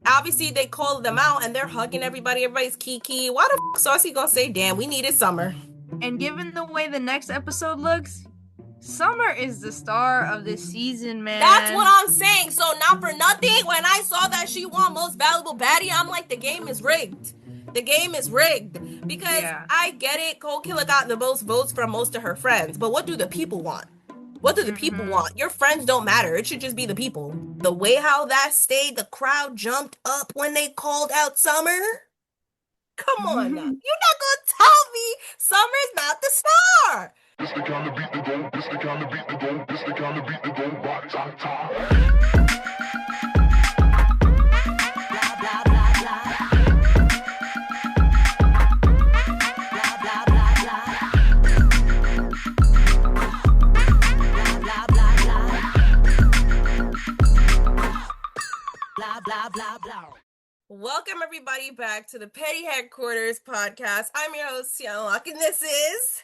obviously they called them out and they're hugging everybody. Everybody's kiki. Why the fuck Saucy gonna say, damn, we needed Summer? And given the way the next episode looks, Summer is the star of this season, That's what man. I'm saying. So not for nothing, when I saw that she won most valuable baddie, I'm like, the game is rigged. The game is rigged. Because Yeah. I get it, Cold Killer got the most votes from most of her friends. But what do the people want? What do the people Mm-hmm. want? Your friends don't matter. It should just be the people. The way how that stayed, the crowd jumped up when they called out Summer. Come on now. You're not gonna tell me Summer's not the star. This the kind of beat to go, this the kind of beat to go, this the kind of beat to go, rock, ta, ta. Welcome everybody back to the Petty Headquarters podcast. I'm your host, Tiana, and this is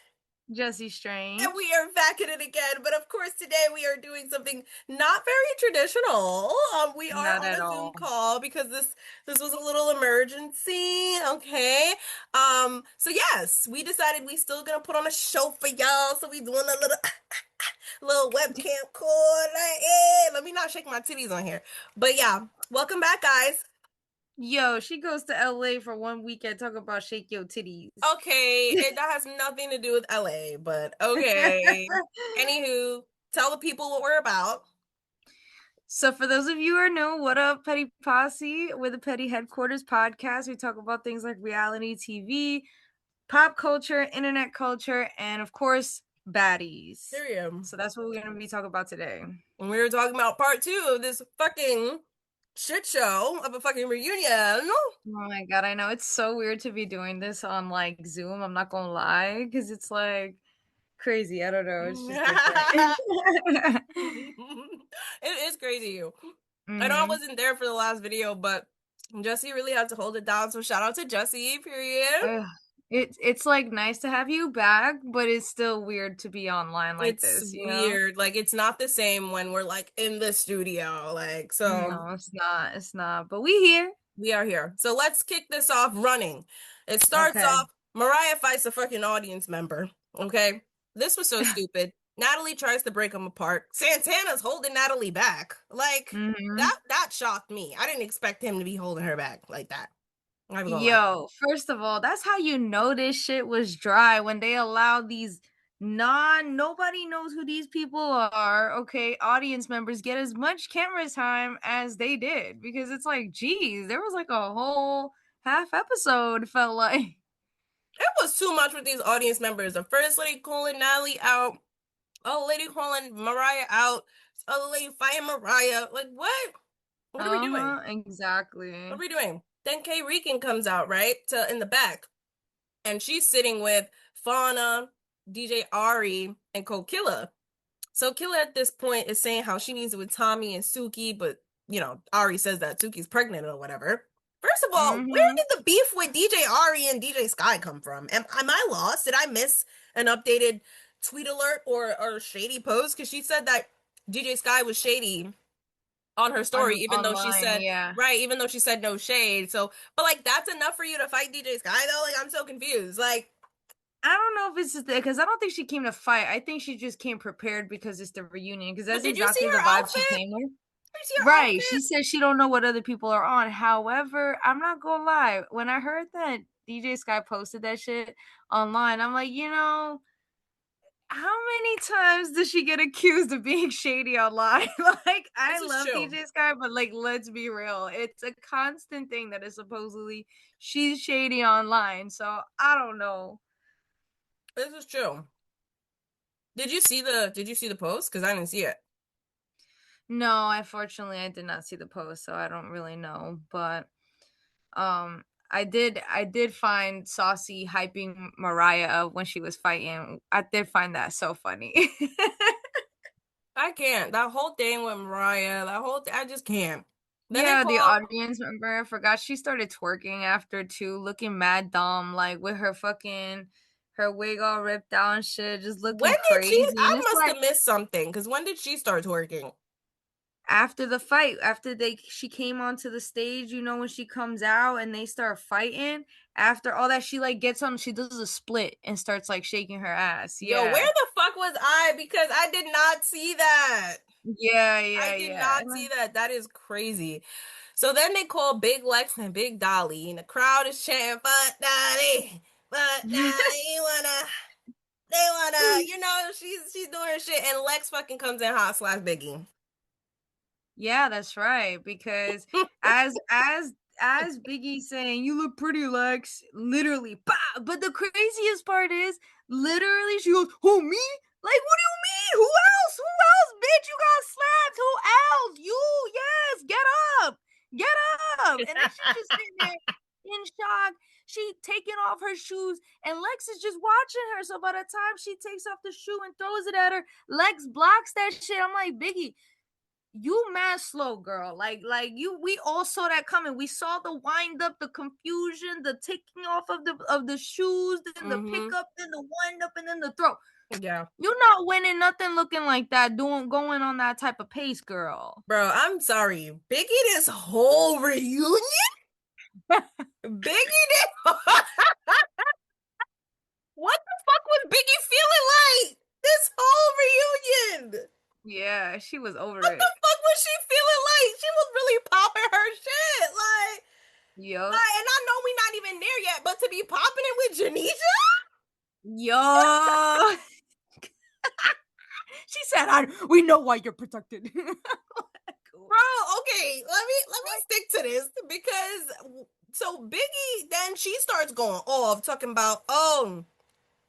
Jesse Strange. and we are back at it again. But of course, today we are doing something not very traditional. We are Not on at a Zoom all. call because this was a little emergency. Okay. So yes, we decided we still gonna put on a show for y'all. So we doing a little webcam call. Like, hey, let me not shake my titties on here. But yeah, welcome back, guys. Yo, she goes to LA for 1 weekend, talk about shake your titties. Okay, that has nothing to do with LA, but okay. Anywho, tell the people what we're about. So for those of you who are new, what up, Petty Posse? We're the Petty Headquarters podcast. We talk about things like reality TV, pop culture, internet culture, and of course, baddies. Period. So that's what we're going to be talking about today. And we were talking about part 2 of this fucking shit show of a fucking reunion. Oh my god, I know it's so weird to be doing this on like Zoom. I'm not gonna lie, because it's like crazy. I don't know. It's just different. It is crazy. I know I Mhm. wasn't there for the last video, but Jesse really had to hold it down. So shout out to Jesse, period. Ugh. It's like nice to have you back, but it's still weird to be online like It's this, you know? weird. Like, it's not the same when we're like in the studio. Like, so No, it's not. It's not. But we here. we are here. So let's kick this off running. It starts Okay. off Mariah fights a fucking audience member. Okay. This was so stupid. Natalie tries to break them apart. Santana's holding Natalie back. Like, Mhm. that shocked me. I didn't expect him to be holding her back like that. I'm not gonna lie. Yo, first of all, that's how you know this shit was dry when they allowed these nobody knows who these people are, okay, audience members get as much camera time as they did, because it's like, geez, there was like a whole half episode felt like. It was too much with these audience members. The first lady calling Natalie out, a lady calling Mariah out, other lady fighting Mariah. Like, what? What are we doing? Exactly. What are we doing? Then K Rican comes out, right? In the back. And she's sitting with Fauna, DJ Ari, and Cold Killer. So Killer at this point is saying how she needs it with Tommy and Suki, but you know, Ari says that Suki's pregnant or whatever. First of all, where did the beef with DJ Ari and DJ Sky come from? Am I lost? Did I miss an updated tweet alert or shady post? Because she said that DJ Sky was shady on her story, even though she Online, said yeah. right, even though she said no shade. So, but like, that's enough for you to fight DJ Sky though? Like, I'm so confused. Like, I don't know if it's just because I don't think she came to fight. I think she just came prepared because it's the reunion, because that's did you see exactly the her vibe outfit? she came with. Did you see her Right. outfit? She said she don't know what other people are on. However, I'm not gonna lie. When I heard that DJ Sky posted that shit online, I'm like, how many times does she get accused of being shady online? Like, I This is love true. DJ Sky, but like, let's be real. It's a constant thing that is supposedly she's shady online. So I don't know. This is true. Did you see the post? Because I didn't see it. No, unfortunately, I did not see the post, so I don't really know. But I did find Saucy hyping Mariah up when she was fighting. I did find that so funny. I can't. That whole thing with Mariah, I just can't. Then they Yeah, the call audience member, I forgot she started twerking after too, looking mad dumb, like with her wig all ripped out and shit, just looking when did she? crazy. I And it's must like, have missed something. Because when did she start twerking? after the fight, after she came onto the stage, you know, when she comes out and they start fighting, after all that, she like gets on, she does a split and starts like shaking her ass. Yo, where Yeah. the fuck was I? Because I did not see that. Yeah, I yeah, did yeah. not see that. That is crazy. So then they call Big Lex and Big Dolly, and the crowd is chanting, "But Dolly, but Dolly, they wanna, you know, she's doing her shit." And Lex fucking comes in hot slash Biggie. Yeah, that's right. Because as Biggie saying, "You look pretty, Lex," literally. Bah! But the craziest part is, literally, she goes, "Who, me? Like, what do you mean? Who else? Who else, bitch? You got slapped. Who else? You? Yes. Get up!" And then she's just sitting there in shock. She taking off her shoes, and Lex is just watching her. So by the time she takes off the shoe and throws it at her, Lex blocks that shit. I'm like, Biggie, you mad slow, girl. Like you, we all saw that coming. We saw the wind up, the confusion, the taking off of the shoes, then the Mm-hmm. pickup, then the wind up, and then the throw. Yeah. You're not winning nothing looking like that, going on that type of pace, girl. Bro, I'm sorry. Biggie this whole reunion? Biggie this What the fuck was Biggie feeling like? This whole reunion. Yeah, she was over What it. the fuck was she feeling like? She was really popping her shit. Yup. And I know we're not even there yet, but to be popping it with Janeisha? Yo. She said, we know why you're protected. Bro, okay, let me stick to this because so Biggie then she starts going off talking about, "Oh,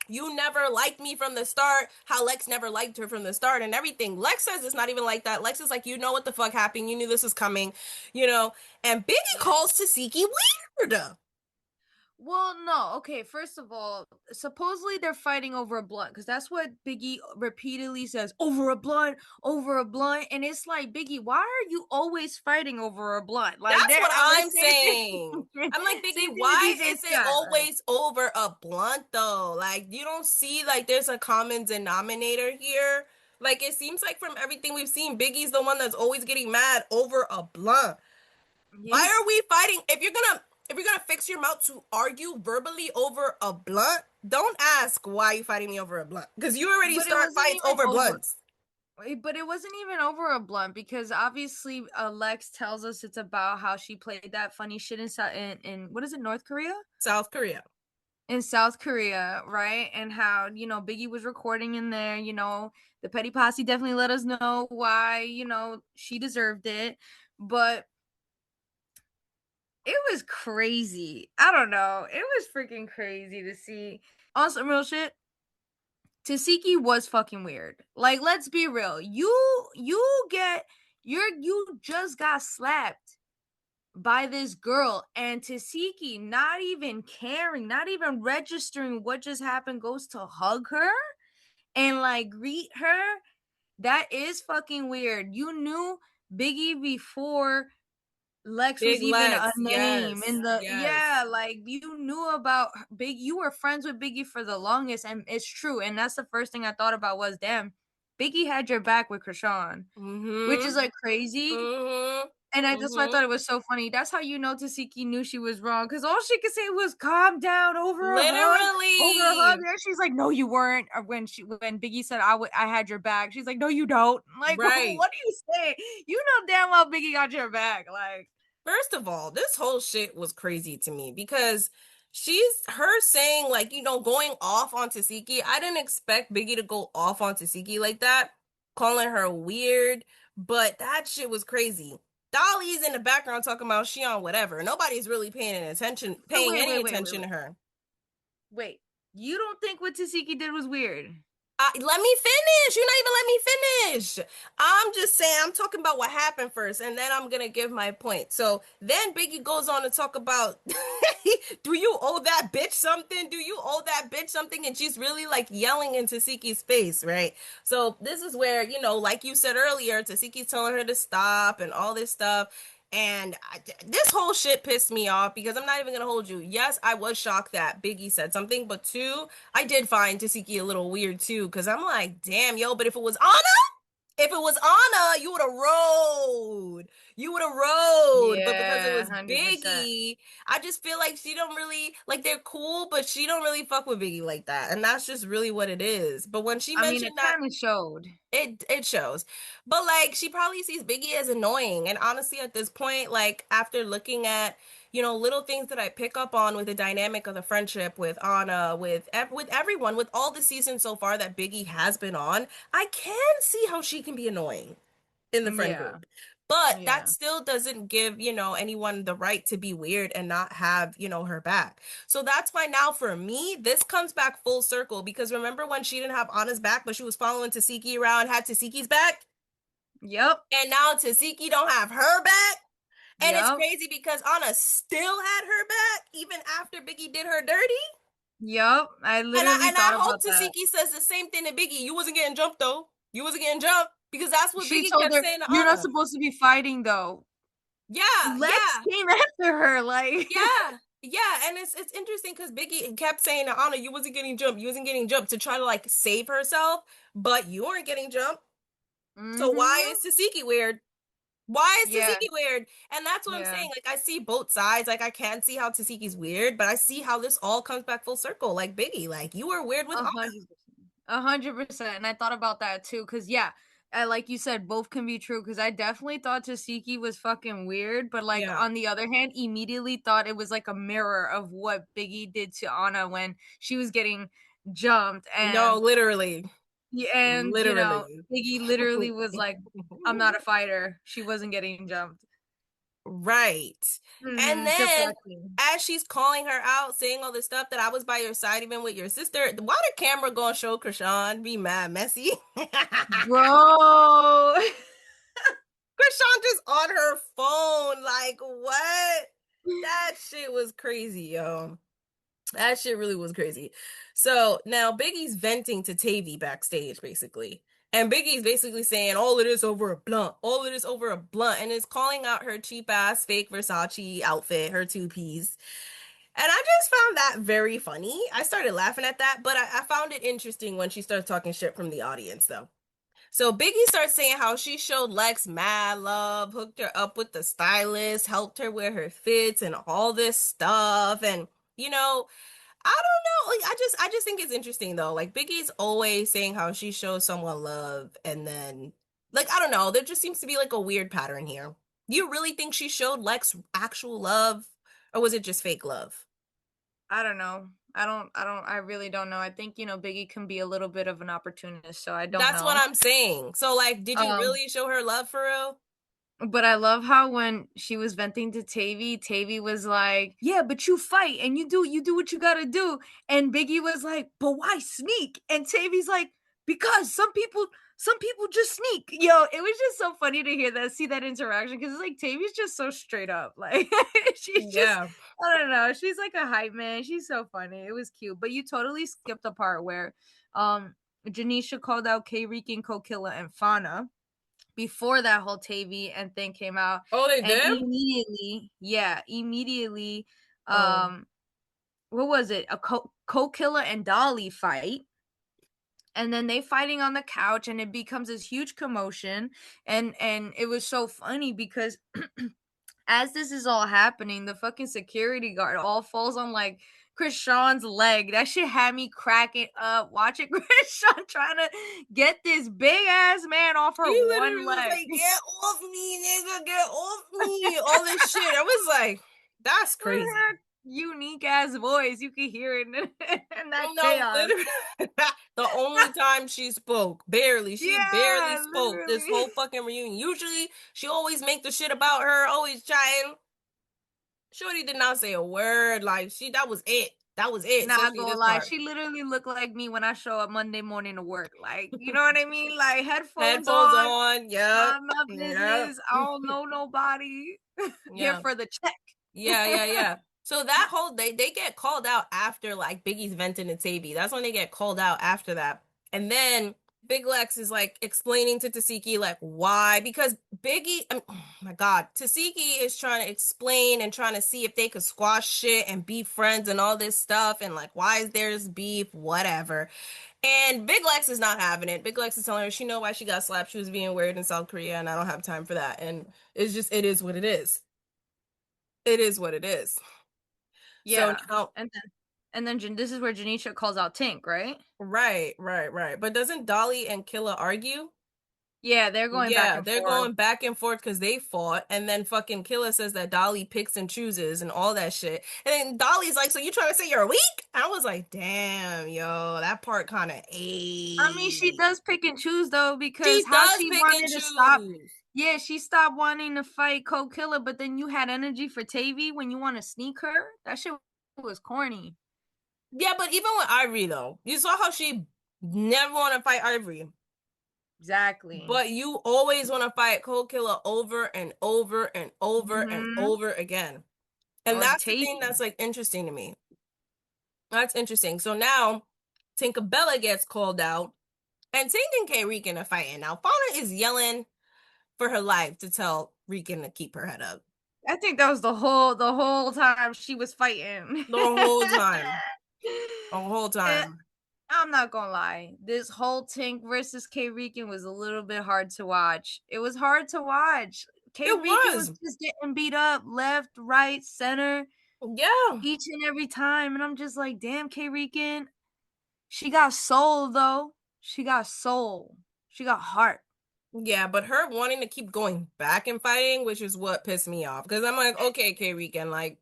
you never liked me from the start," how Lex never liked her from the start and everything. Lex says it's not even like that. Lex is like, "You know what the fuck happened. You knew this was coming," you know. And Biggie calls Tasiki weird. Well, no. Okay, first of all, supposedly they're fighting over a blunt because that's what Biggie repeatedly says, over a blunt, over a blunt. And it's like, Biggie, why are you always fighting over a blunt? Like, That's there, what I was I'm saying, saying. I'm like, same Biggie, thing with why DJ is it Scott. Like, always over a blunt though? Like, you don't see like there's a common denominator here. Like, it seems like from everything we've seen, Biggie's the one that's always getting mad over a blunt. Why yeah. are we fighting? If you're gonna fix your mouth to argue verbally over a blunt, don't ask why you fighting me over a blunt. Because you already But it start wasn't fights even over over. blunts. But it wasn't even over a blunt because obviously Lex tells us it's about how she played that funny shit in what is it, North Korea? South Korea. In South Korea, right? And how, Biggie was recording in there, the Petty Posse definitely let us know why, she deserved it. But it was crazy. I don't know. It was freaking crazy to see. On some real shit, Tasiki was fucking weird. Like, let's be real. You just got slapped by this girl, and Tasiki, not even caring, not even registering what just happened, goes to hug her and like greet her. That is fucking weird. You knew Biggie before Lex was Big even a Lex. name in Yes. the, Yes. yeah, like you knew about Big. You were friends with Biggie for the longest, and it's true. And that's the first thing I thought about was, damn, Biggie had your back with Krishan, which Mm-hmm. is like crazy. Mm-hmm. And that's why I Mm-hmm. thought it was so funny. That's how you know Tasiki knew she was wrong, because all she could say was "calm down" over a hug, over a hug. Literally. And she's like, "No, you weren't." Or when Biggie said, I had your back," she's like, "No, you don't." Like, what Right. do you say? You know damn well Biggie got your back. Like, First of all, this whole shit was crazy to me because she's her saying like, going off on Tasiki. I didn't expect Biggie to go off on Tasiki like that, calling her weird, but that shit was crazy. Dolly's in the background talking about she on whatever. Nobody's really so paying any attention to wait. her. Wait, you don't think what Tasiki did was weird? Let me finish. You're not even letting me finish. I'm just saying, I'm talking about what happened first, and then I'm gonna give my point. So then Biggie goes on to talk about, do you owe that bitch something? Do you owe that bitch something? And she's really like yelling into Tasiki's face, right? So this is where, like you said earlier, Tasiki's telling her to stop and all this stuff. And this whole shit pissed me off because I'm not even gonna hold you. Yes, I was shocked that Biggie said something, but two, I did find Tasiki a little weird too because I'm like, damn, yo, but if it was Anna, If it was Anna, you would have rode. You would have rode. But because it Yeah, was 100%. Biggie, I just feel like she don't really like they're cool, but she don't really fuck with Biggie like that. And that's just really what it is. But when she I mean, it mentioned that kind of showed. it shows. But like she probably sees Biggie as annoying. And honestly, at this point, like after looking at, little things that I pick up on with the dynamic of the friendship with Anna, with everyone, with all the seasons so far that Biggie has been on, I can see how she can be annoying in the friend Yeah, group. But that yeah, still doesn't give, anyone the right to be weird and not have, her back. So that's why now for me, this comes back full circle because remember when she didn't have Anna's back, but she was following Tasiki around, had Tasiki's back? yep, And now Tasiki don't have her back? And it's yep, crazy because Anna still had her back even after Biggie did her dirty. yep. I And I literally and I thought hope about that. Tasiki says the same thing to Biggie. You wasn't getting jumped though. You wasn't getting jumped because that's what She Biggie told kept her, saying to "You're not Anna. supposed to be fighting, though." Yeah, Lex yeah. came after her, like, Yeah, yeah, and it's interesting because Biggie kept saying to Anna, "You wasn't getting jumped, you wasn't getting jumped," to try to like save herself, but you weren't getting jumped. So why mm-hmm. is Tasiki weird? Why is Yeah, Tasiki weird? And that's what I'm yeah. saying. Like I see both sides. Like I can see how Tasiki's weird, but I see how this all comes back full circle. Like Biggie, like you were weird with A Anna. 100%. 100%. And I thought about that too, because yeah, like you said, both can be true. Because I definitely thought Tasiki was fucking weird, but like Yeah. on the other hand, immediately thought it was like a mirror of what Biggie did to Anna when she was getting jumped, No, literally, and literally. Biggie literally was like, "I'm not a fighter." She wasn't getting jumped. Right. And then Deflecting. as she's calling her out, saying all this stuff that I was by your side even with your sister, why the camera gonna show Krishan be mad messy? Krishan Bro. just on her phone. Like, what? That shit was crazy, yo. That shit really was crazy. So now Biggie's venting to Tavii backstage, basically. And Biggie's basically saying all of this over a blunt, all of this over a blunt, and is calling out her cheap ass fake Versace outfit, her two piece. And I just found that very funny. I started laughing at that, but I found it interesting when she started talking shit from the audience, though. So Biggie starts saying how she showed Lex mad love, hooked her up with the stylist, helped her with her fits and all this stuff. And, you know, I don't know. Like I just think it's interesting though. Like Biggie's always saying how she shows someone love and then like I don't know, there just seems to be like a weird pattern here. You really think she showed Lex actual love or was it just fake love? I don't know. I really don't know. I think, Biggie can be a little bit of an opportunist, so I don't That's what know. I'm saying. So like did you Um, really show her love for real? but I love how when she was venting to Tavy, Tavy was like, "Yeah, but you fight and you do what you gotta do." And Biggie was like, "But why sneak?" And Tavy's like, "Because some people just sneak." Yo, it was just so funny to hear that, see that interaction, because it's like Tavy's just so straight up. Like she's just, Yeah. I don't know, she's like a hype man. She's so funny. It was cute. But you totally skipped the part where Janeisha called out K Rican, Kokilla, and Fauna before that whole Tavy and thing came out. Oh, they And did? immediately, Oh. um, what was it? A Kokilla and Dolly fight. And then they fighting on the couch and it becomes this huge commotion. And it was so funny because as this is all happening, the fucking security guard all falls on like Krishan's leg. That shit had me cracking up watching Krishan trying to get this big ass man off her He one literally was leg. like, "Get off me, nigga, get off me." All this shit. I was like, that's With crazy. her unique ass voice, you could hear it in that No, chaos. literally. The only time she spoke, barely. She barely Yeah, spoke this literally. whole fucking reunion. Usually, she always make the shit about her, always trying. Shorty did not say a word. Like that was it. That was it, Not especially gonna this lie, part. she literally looked like me when I show up Monday morning to work. Like, you know what I mean? Like headphones Headphones on, on. Yep. mind my Yep. business. I don't know nobody. Here Yeah. for the check. Yeah, yeah, yeah. So that whole they get called out after like Biggie's venting and Tavy. That's when they get called out after that. And then Big Lex is like explaining to Tasiki like why, because Biggie, oh my God, Tasiki is trying to explain and trying to see if they could squash shit and be friends and all this stuff and like why is there's beef, whatever. And Big Lex is not having it. Big Lex is telling her she know why she got slapped. She was being weird in South Korea, and I don't have time for that. And it's just it is what it is. It is what it is. So Yeah. now, This is where Janeisha calls out Tink, right? right. But doesn't Dolly and Killa argue? Yeah, they're going back Yeah, and they're forth. going back and forth because they fought, and then fucking Killa says that Dolly picks and chooses and all that shit. And then Dolly's like, "So you trying to say you're weak?" I was like, "Damn, yo, that part kind of I mean, she a." does pick and choose though, because She how does she pick and wanted to stop. choose. Yeah, she stopped wanting to fight Cold Killer, but then you had energy for Tavii when you want to sneak her. That shit was corny. Yeah, but even with Ivory though, you saw how she never want to fight Ivory, Exactly. but you always want to fight Cold Killer over and over and over and Mm-hmm. over again. And Or that's the thing Tavii. that's like interesting to me. That's interesting. So now Tinkabella gets called out, and Tink and K Rican are fighting. Now Fauna is yelling for her life to tell Rican to keep her head up I think that was the whole time she was fighting. the whole time. The whole And time. I'm not gonna lie, this whole Tink versus K Rican was a little bit hard to watch. It was hard to watch. K It Rican was was. just getting beat up left, right, center, Yeah. each and every time. And I'm just like, damn, K Rican. She got soul though. She got soul. She got heart. Yeah, but her wanting to keep going back and fighting, which is what pissed me off. Because I'm like, okay, K Rican, like,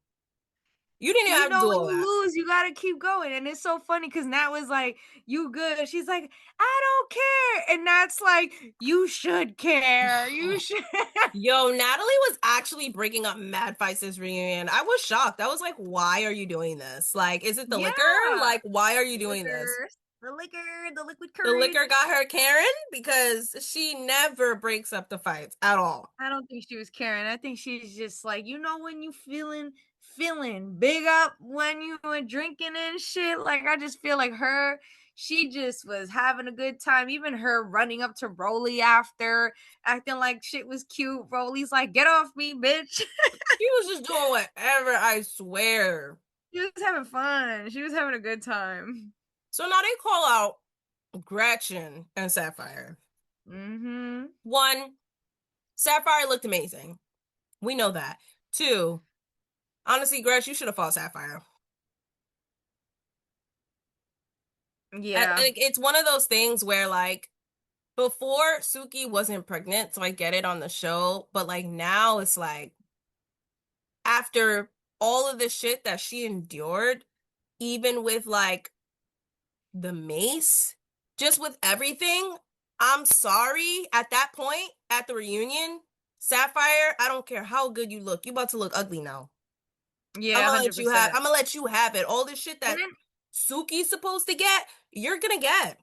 you didn't even You have to know do when all you that. lose, you gotta keep going. And it's so funny because Nat was like, you good. She's like, I don't care. And Nat's like, you should care. You should. Yo, Natalie was actually breaking up Mad Vice's reunion. I was shocked. I was like, why are you doing this? Like, is it the liquor? Yeah. Like, why are you The doing this? liquor, the liquid The liquor courage. got her Karen because she never breaks up the fights at all. I don't think she was caring. I think she's just like, you know, when you feeling big up when you were drinking and shit. Like I just feel like she just was having a good time. Even her running up to Broly after, acting like shit was cute. Broly's like, get off me, bitch. She was just doing whatever, I swear. She was having fun. She was having a good time. So now they call out Gretchen and Sapphire. Mm-hmm. One, Sapphire looked amazing. We know that. Two, honestly, Gretch, you should have fought Sapphire. Yeah. Like, it's one of those things where, like, before Suki wasn't pregnant, so I get it on the show, but like now it's like after all of the shit that she endured, even with like the mace, just with everything, I'm sorry. At that point, at the reunion, Sapphire, I don't care how good you look, you about to look ugly now. Yeah, 100%. I'm gonna let you have it. All this shit And that then Suki's supposed to get, you're gonna get.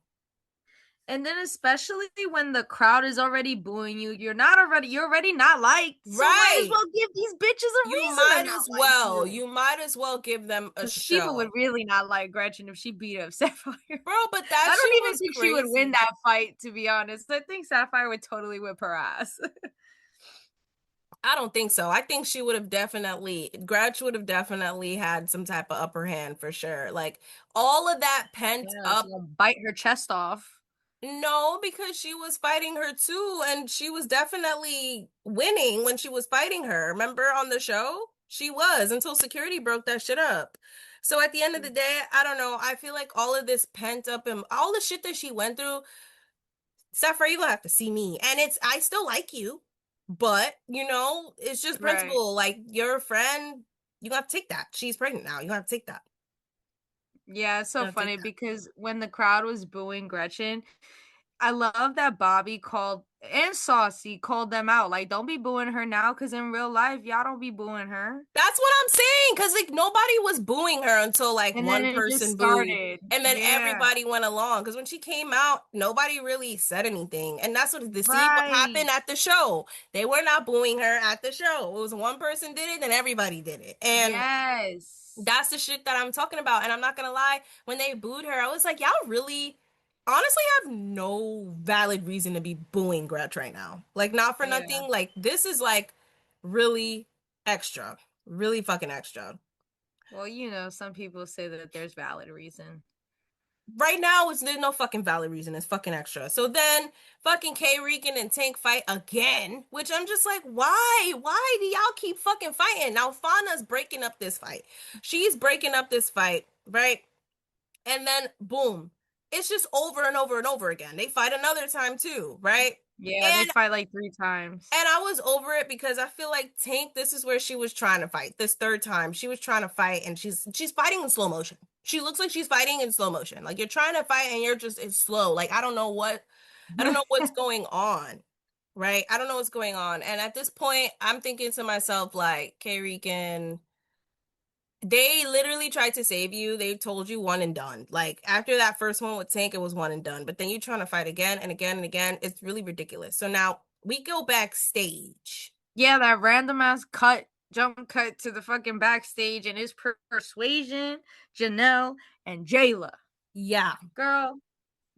And then especially when the crowd is already booing you, you're already not liked. So might as Right. well give these bitches a You reason to might not as like well. you. You might as well give them a Because people would show. really not like Gretchen if she beat up Sapphire. Bro, but that I shit don't even was think she would win crazy. that fight, to be honest. I think Sapphire would totally whip her ass. I don't think so. I think she would have definitely, Gretch would have definitely had some type of upper hand for sure. Like all of that pent Yeah, she's up. gonna bite her chest off. No, because she was fighting her too, and she was definitely winning when she was fighting her. Remember on the show? She was until security broke that shit up. So at the end of the day, I don't know. I feel like all of this pent up and all the shit that she went through, Sapphire, you gonna have to see me. And I still like you, but it's just Right. principle. Like your friend, you have to take that. She's pregnant now. You have to take that. Yeah, it's You so have to take funny that. because when the crowd was booing Gretchen, I love that Bobby called and Saucy called them out. Like, don't be booing her now, because in real life, y'all don't be booing her. That's what I'm saying. Cause like nobody was booing her until like And then one it just person booed. started. And then Yeah. everybody went along. Cause when she came out, nobody really said anything. And that's what what Right. happened at the show. They were not booing her at the show. It was one person did it, then everybody did it. And Yes. that's the shit that I'm talking about. And I'm not gonna lie, when they booed her, I was like, y'all really honestly have no valid reason to be booing Gretch right now. Like, not for Yeah. nothing. Like, this is like really extra, really fucking extra. Well, you know, some people say that there's valid reason. Right now, there's no fucking valid reason. It's fucking extra. So then, fucking K Rican and Tank fight again, which I'm just like, why? Why do y'all keep fucking fighting? Now, Fauna's breaking up this fight. She's breaking up this fight, right? And then, boom, it's just over and over and over again. They fight another time too, right? Yeah, they And fight like 3 times. and I was over it because I feel like Tank, this is where she was trying to fight. This third time, she was trying to fight and she's fighting in slow motion. She looks like she's fighting in slow motion. Like, you're trying to fight and you're just, it's slow. Like, I don't know what's going on. Right? I don't know what's going on. And at this point, I'm thinking to myself, like, K-Rican, they literally tried to save you. They told you one and done. Like, after that first one with Tank, it was one and done. But then you're trying to fight again and again and again. It's really ridiculous. So now we go backstage. Yeah, that random ass jump cut to the fucking backstage, and it's Persuasion, Janelle, and Jayla. Yeah, Girl,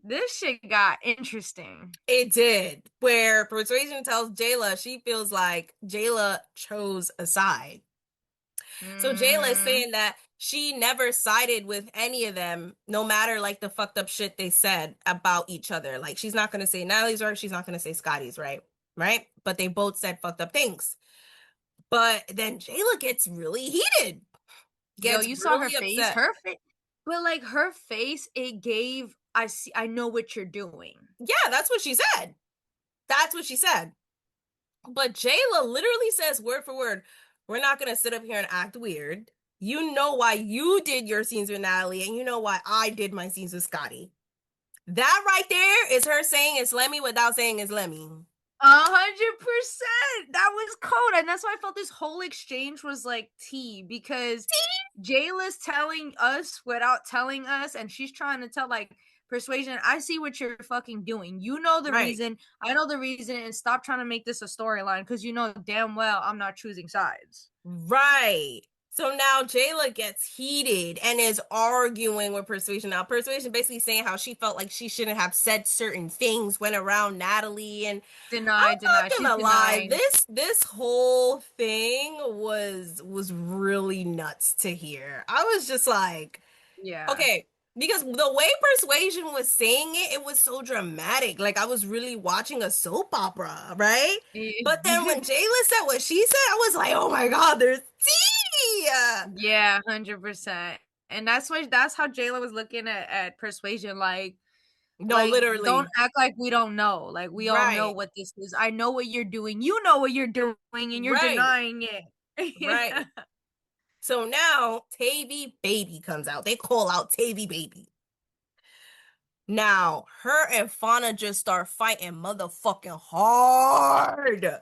this shit got interesting. it did. Where Persuasion tells Jayla she feels like Jayla chose a side. So Jayla is Mm-hmm. saying that she never sided with any of them, no matter like the fucked up shit they said about each other. Like, she's not gonna say Natalie's right, she's not gonna say Scotty's right, right? But they both said fucked up things. But then Jayla gets really heated, Yo, gets you saw her really face. upset. Her face, but like her face, it gave. I see. I know what you're doing. Yeah, that's what she said. That's what she said. But Jayla literally says word for word, we're not gonna sit up here and act weird. You know why you did your scenes with Natalie, and you know why I did my scenes with Scotty. That right there is her saying it's Lemmy without saying it's Lemmy. 100%. That was code, and that's why I felt this whole exchange was like tea because Jayla's telling us without telling us, and she's trying to tell like Persuasion. I see what you're fucking doing. You know the Right. reason. I know the reason, and stop trying to make this a storyline because you know damn well I'm not choosing sides. Right. So now Jayla gets heated and is arguing with Persuasion. Now, Persuasion basically saying how she felt like she shouldn't have said certain things when around Natalie. And Deny, I'm deny. not She's gonna lie, denying. this whole thing was really nuts to hear. I was just like, Yeah. okay, because the way Persuasion was saying it, it was so dramatic. Like, I was really watching a soap opera, right? But then when Jayla said what she said, I was like, oh my God, there's tea. Yeah, 100%. And that's how Jayla was looking at Persuasion, No, don't literally. act like we don't know. Like we all know Right, what this is. I know what you're doing. You know what you're doing, and you're right, denying it. right. So now Tavii Baby comes out. They call out Tavii Baby. Now, her and Fauna just start fighting motherfucking hard.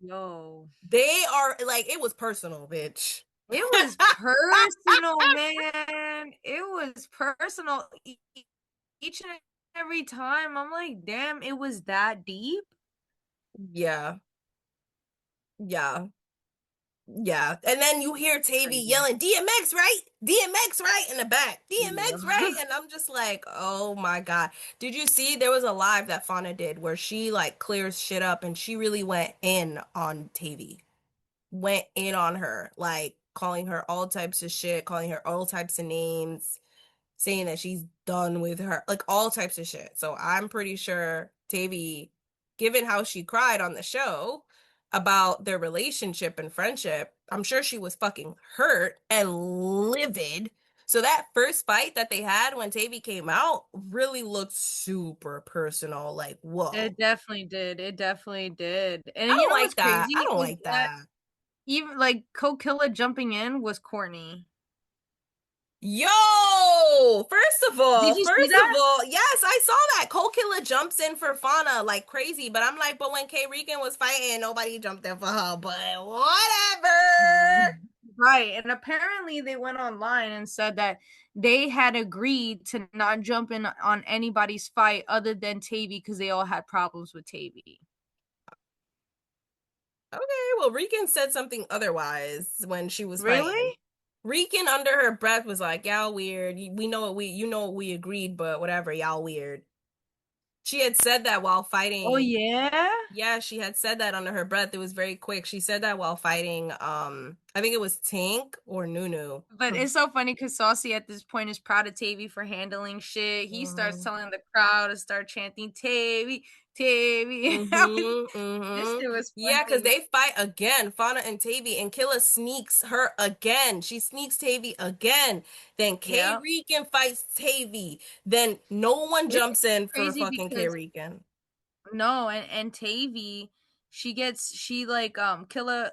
Yo. They are like, it was personal, bitch. It was personal, man. It was personal. Each and every time. I'm like, damn, it was that deep. Yeah, yeah, yeah. And then you hear Tavii Crazy. yelling, DMX, right? DMX, right? In the back. Yeah. DMX, right? And I'm just like, oh my God. Did you see there was a live that Fauna did where she like clears shit up and she really went in on Tavii? Went in on her, like calling her all types of shit, calling her all types of names, saying that she's done with her, like all types of shit. So I'm pretty sure Tavii, given how she cried on the show about their relationship and friendship, I'm sure she was fucking hurt and livid. So that first fight that they had when Tavii came out really looked super personal. Like, whoa. It definitely did. It definitely did. I And you don't know what's like that. I crazy don't is like that that. even like Kokilla jumping in was corny. Yo, Did you see that? yes, I saw that. Cole Killer jumps in for Fauna like crazy, but I'm like, but when K Rican was fighting, nobody jumped in for her. But whatever. Right. And apparently they went online and said that they had agreed to not jump in on anybody's fight other than Tavy because they all had problems with Tavy. Okay, well, Rican said something otherwise when she was fighting. Really? Rican under her breath was like, "Y'all weird. We know what we, you know what we agreed, but whatever. Y'all weird." She had said that while Oh fighting. yeah. Yeah, she had said that under her breath. It was very quick. She said that while fighting, I think it was Tink or Nunu. But it's so funny because Saucy at this point is proud of Tavii for handling shit. He starts Mhm. telling the crowd to start chanting Tavii, Tavii. This Mm-hmm. shit was Yeah, because funny. they fight again, Fauna and Tavii, and Killa sneaks her again. She sneaks Tavii again. Then K Yeah. Rican fights Tavii. Then no one It's jumps in for crazy fucking K because Rican. no, and Tavii, she like Killa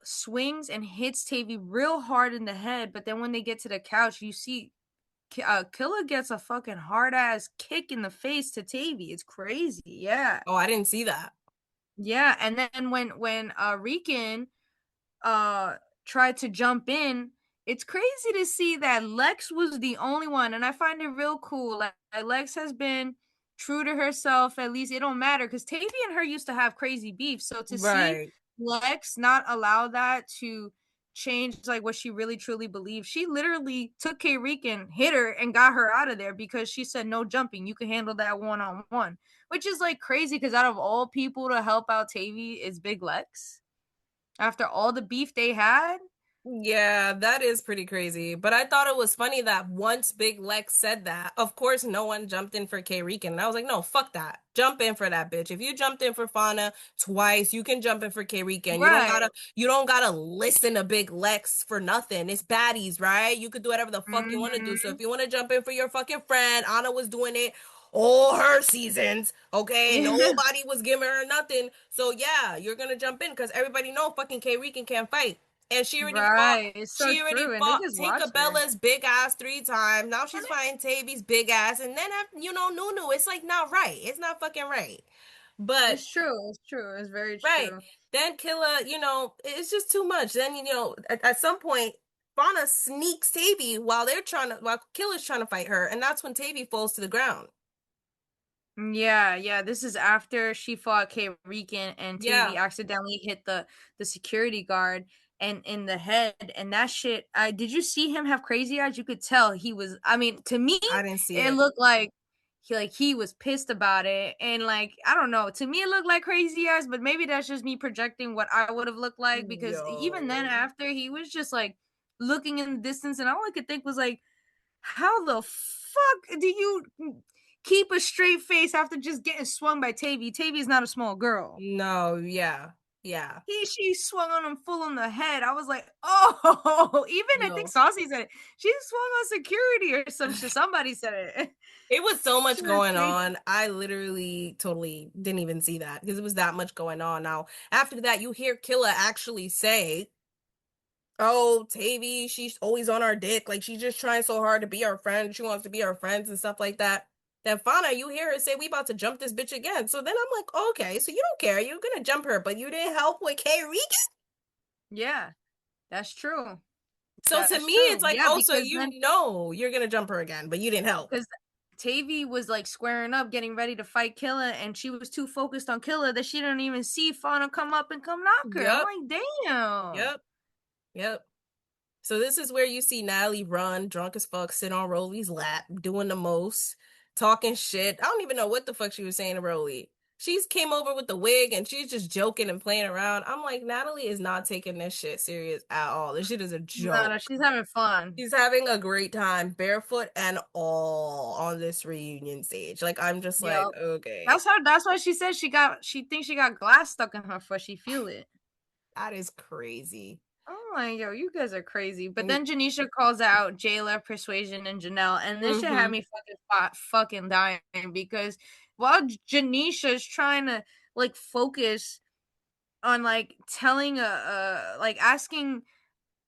swings and hits Tavii real hard in the head, but then when they get to the couch, you see Killa gets a fucking hard ass kick in the face to Tavii. It's crazy. Yeah. Oh, I didn't see that. Yeah, and then when Rican uh tried to jump in, it's crazy to see that Lex was the only one, and I find it real cool. Like Lex has been true to herself. At least it don't matter because Tavy and her used to have crazy beef. So to see Right. Lex not allow that to change like what she really truly believes, she literally took K Rican, hit her, and got her out of there because she said no jumping. You can handle that one on one, which is like crazy because out of all people to help out Tavy is Big Lex after all the beef they had. Yeah, that is pretty crazy. But I thought it was funny that once Big Lex said that, of course, no one jumped in for K Rican. And I was like, no, fuck that. Jump in for that bitch. If you jumped in for Fauna twice, you can jump in for K Rican. Right. You don't gotta listen to Big Lex for nothing. It's baddies, right? You could do whatever the fuck you want to do. So Mm-hmm. if you want to jump in for your fucking friend, Anna was doing it all her seasons, okay? And Yeah. nobody was giving her nothing. So yeah, you're gonna jump in because everybody know fucking K Rican can't fight. And Right. It's so she already true. And they fought just watch her. Tinkabella's big ass 3 times. Now And she's fighting Tavy's big ass. And then, Nunu, it's like not right. It's not fucking right. But, it's true. It's true. It's very right. true. Then Killa, it's just too much. Then, at some point, Fauna sneaks Tavy while Killa's trying to fight her. And that's when Tavy falls to the ground. Yeah, yeah. This is after she fought K Rican and Tavy Yeah, accidentally hit the security guard and in the head, and that shit. I did you see him have crazy eyes? You could tell he was. I mean, to me, I didn't see it it. looked like he was pissed about it, and like I don't know. To me, it looked like crazy eyes, but maybe that's just me projecting what I would have looked like because even then, Yo. after he was just like looking in the distance, and all I could think was like, how the fuck do you keep a straight face after just getting swung by Tavy? Tavy's not a small girl. No, yeah. Yeah. She swung on him full on the head. I was like, oh, even I think Yo. Saucy said it. She swung on security or some shit. Somebody said it. It was so much She was going crazy. on. I literally totally didn't even see that because it was that much going on. Now, after that, you hear Killa actually say, "Oh, Tavy, she's always on our dick. Like she's just trying so hard to be our friend. She wants to be our friends and stuff like that." Then Fauna, you hear her say, "We about to jump this bitch again." So then I'm like, oh, "Okay, so you don't care. You're gonna jump her, but you didn't help with K Regan." Yeah, that's true. So to That's me, true. it's like, Yeah, oh, so because you then know you're gonna jump her again, but you didn't help. because Tavy was like squaring up, getting ready to fight Killa, and she was too focused on Killa that she didn't even see Fauna come up and come knock her. I'm Yep, like, damn. yep, yep. So this is where you see Natalie run, drunk as fuck, sit on Rolly's lap, doing the most, talking shit. I don't even know what the fuck she was saying to Rolly. She's came over with the wig and she's just joking and playing around. I'm like, Natalie is not taking this shit serious at all. This shit is a No, joke. no, she's having fun. She's having a great time, barefoot and all, on this reunion stage. Like, I'm just Yep. like, okay, That's her. That's why she said she thinks she got glass stuck in her foot. She feel it. that is crazy. Oh my yo, you guys are crazy. But And, then Janeisha calls out Jayla, Persuasion, and Janelle, and this shit had mm-hmm, me fucking dying because while Janisha's trying to like focus on like telling like asking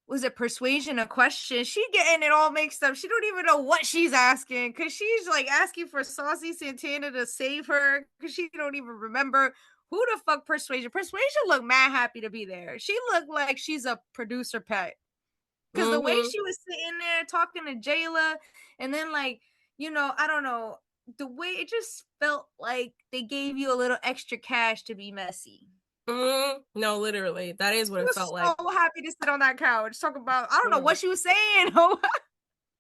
was it Persuasion a question, she getting it all mixed up. She don't even know what she's asking because she's like asking for Saucy Santana to save her because she don't even remember who the fuck Persuasion looked mad happy to be there. She looked like she's a producer pet because the way mm-hmm, she was sitting there talking to Jayla, and then like I don't know, the way it just felt like they gave you a little extra cash to be messy. mm-hmm. No, literally, that is what She it was felt like. so happy to sit on that couch talk about I don't know Mm. what she was saying.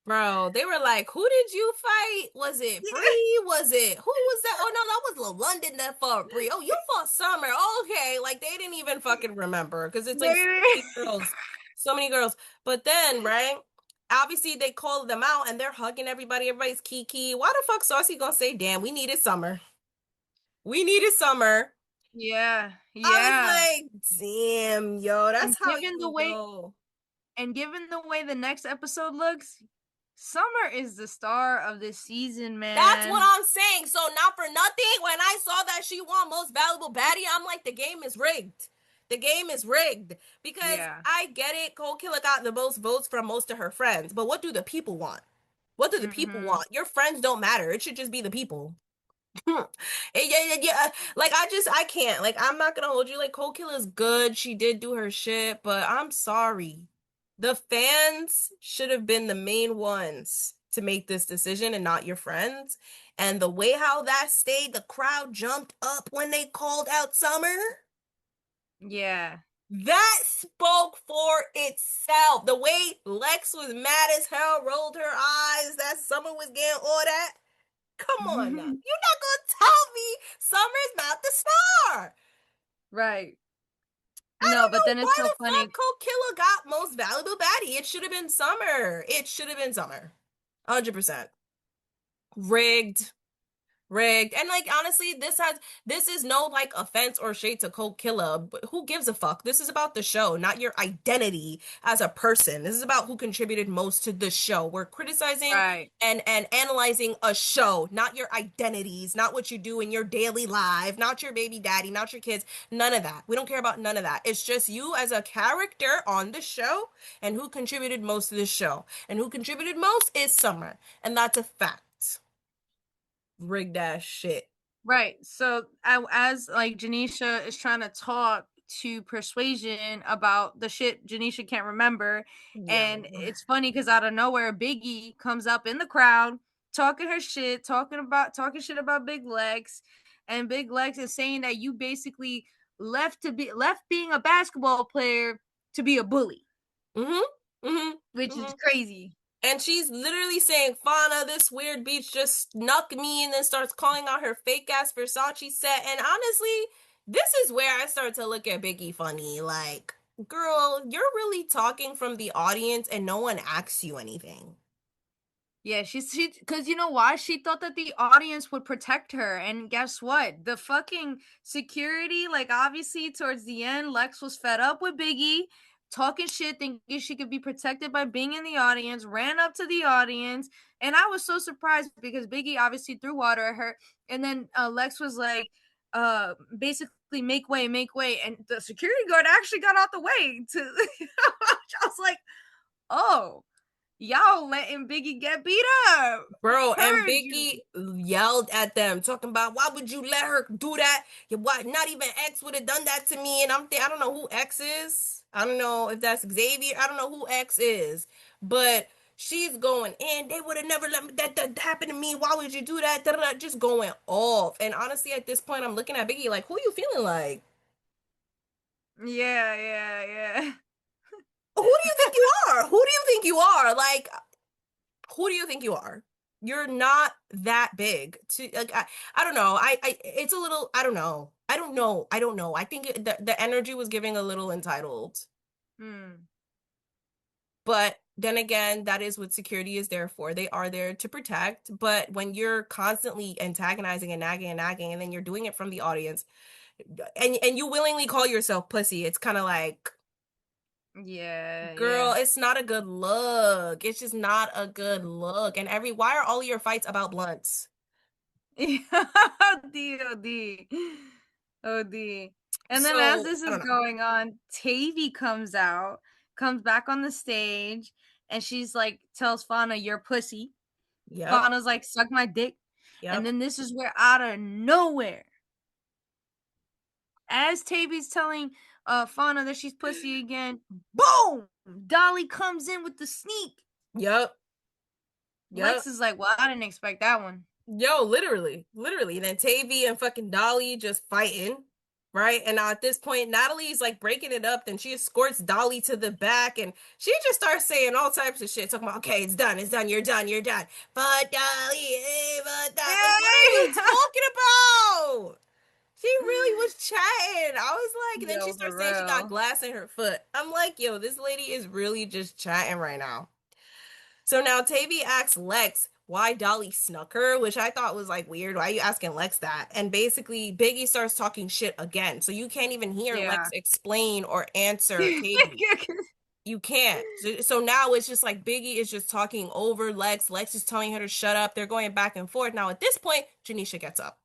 Bro, they were like, who did you fight? Was it Bree? Was it who was that? Oh no, that was Lil London that fought Bree. Oh, you fought Summer. Okay, like they didn't even fucking remember because it's like so many girls, so many girls. But then, right? Obviously, they called them out and they're hugging everybody. Everybody's kiki. Why the fuck Saucy gonna say, "Damn, we needed Summer. We needed Summer." Yeah, I yeah. was like, "Damn, yo, that's And how you go." given the way the next episode looks, Summer is the star of this season, That's what man. I'm saying. So not for nothing, when I saw that she won most valuable baddie, I'm like, the game is rigged. The game is rigged because Yeah. I get it. Cold Killer got the most votes from most of her friends, but what do the people want? What do the people Mm-hmm. want? Your friends don't matter. It should just be the people. Yeah, yeah, yeah. Like I can't. Like I'm not gonna hold you. Like Cold Killer's good. She did do her shit, but I'm sorry. The fans should have been the main ones to make this decision and not your friends. And the way how that stayed, the crowd jumped up when they called out Summer. Yeah. That spoke for itself. The way Lex was mad as hell, rolled her eyes, that Summer was getting all that. Come on now. You're not gonna tell me Summer's not the star. Right. I No, don't but know then it's why so the funny. fuck Cold Killer got most valuable baddie. It should have been Summer. It should have been Summer. 100%. Rigged. Rigged. And like honestly, this is no like offense or shade to Cold Killer, but who gives a fuck? This is about the show, not your identity as a person. This is about who contributed most to the show. We're criticizing Right. and analyzing a show, not your identities, not what you do in your daily life, not your baby daddy, not your kids, none of that. We don't care about none of that. It's just you as a character on the show and who contributed most to the show. And who contributed most is Summer, and that's a fact. Rigged ass shit. Right. So as like Janeisha is trying to talk to Persuasion about the shit Janeisha can't remember, and Yo. it's funny because out of nowhere, Biggie comes up in the crowd talking her shit, talking shit about Big Lex, and Big Lex is saying that you basically left being a basketball player to be a bully, Mm-hmm. which Mm-hmm. is Mm-hmm. crazy. And she's literally saying, Fauna, this weird beach just snuck me, and then starts calling out her fake ass Versace set. And honestly, this is where I start to look at Biggie funny. Like, girl, you're really talking from the audience and no one asks you anything. Yeah, she because you know why? She thought that the audience would protect her. And guess what? The fucking security, like obviously towards the end, Lex was fed up with Biggie, talking shit, thinking she could be protected by being in the audience, ran up to the audience. And I was so surprised because Biggie obviously threw water at her. And then Lex was like, basically make way, make way. And the security guard actually got out the way to I was like, oh, y'all letting Biggie get beat up. Bro, and Heard Biggie you. yelled at them, talking about why would you let her do that? Why not even X would have done that to me? And I don't know who X is. I don't know if that's Xavier. I don't know who X is, but she's going in. They would have never let me, that happen to me. Why would you do that? Da, da, da, just going off. And honestly, at this point, I'm looking at Biggie like, who you feeling like? Yeah, yeah, yeah. Who do you think you are? Who do you think you are? Like, who do you think you are? You're not that big to like I don't know. I it's a little I don't know. I don't know. I don't know. I think the energy was giving a little entitled. Hmm. But then again, that is what security is there for. They are there to protect. But when you're constantly antagonizing and nagging, and then you're doing it from the audience, and you willingly call yourself pussy, it's kind of like, Yeah, girl, yeah. it's not a good look. It's just not a good look. And why are all your fights about blunts? D O D. O D. And then as So this I is don't know. going on, Tavii comes back on the stage, and she's like, tells Fauna, "You're pussy." Yep. Fauna's like, "Suck my dick." And Yep. then this is where out of nowhere, as Tavi's telling Fauna that she's pussy again, boom! Dolly comes in with the sneak. Yep. Yep. Lex is like, well, I didn't expect that one. Yo, literally. Literally. And then Tavy and fucking Dolly just fighting. right? And now at this point, Natalie's like breaking it up. Then she escorts Dolly to the back, and she just starts saying all types of shit, talking about, okay, it's done, you're done, you're done. But Dolly, but that, like, what are you talking about? She really was chatting. I was like, and then she Yo, for starts saying she got real. glass in her foot. I'm like, yo, this lady is really just chatting right now. So now Tavii asks Lex why Dolly snuck her, which I thought was like weird. Why are you asking Lex that? And basically, Biggie starts talking shit again. So you can't even hear Lex Yeah. explain or answer Tavii. You can't. So now it's just like Biggie is just talking over Lex. Lex is telling her to shut up. They're going back and forth. Now at this point, Janeisha gets up.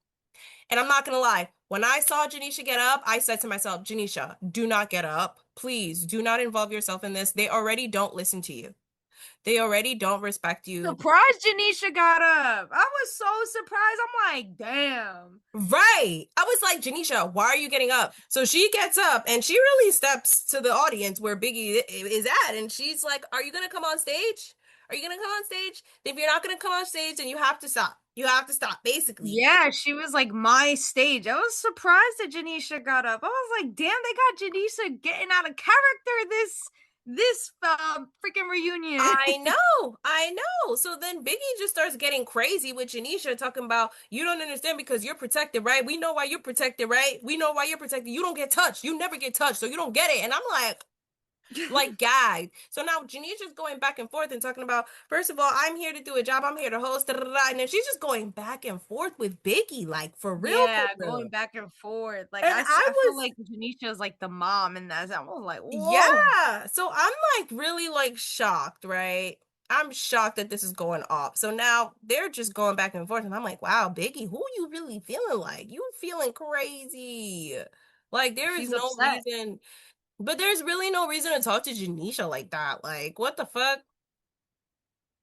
And I'm not gonna lie, when I saw Janeisha get up, I said to myself, Janeisha, do not get up. Please do not involve yourself in this. They already don't listen to you. They already don't respect you. Surprised Janeisha got up. I was so surprised. I'm like, damn. Right. I was like, Janeisha, why are you getting up? So she gets up and she really steps to the audience where Biggie is at. And she's like, are you going to come on stage? Are you going to come on stage? If you're not going to come on stage, then you have to stop. You have to stop, basically. Yeah, she was like my stage. I was surprised that Janeisha got up. I was like, damn, they got Janeisha getting out of character this freaking reunion. I know. So then Biggie just starts getting crazy with Janeisha, talking about, you don't understand because you're protected, right? We know why you're protected, right? We know why you're protected. You don't get touched. You never get touched, so you don't get it. And I'm like, guy. So now Janeisha's going back and forth and talking about, first of all, I'm here to do a job. I'm here to host. Da, da, da. And then she's just going back and forth with Biggie, like, for real, for Yeah, real. going back and forth. Like And I I feel was like Janeisha is like the mom in that. I was like, whoa. Yeah. So I'm like really like shocked, right? I'm shocked that this is going off. So now they're just going back and forth, and I'm like, wow, Biggie, who you really feeling like? You feeling crazy. Like there is She's no upset. reason, but there's really no reason to talk to Janeisha like that. Like, what the fuck?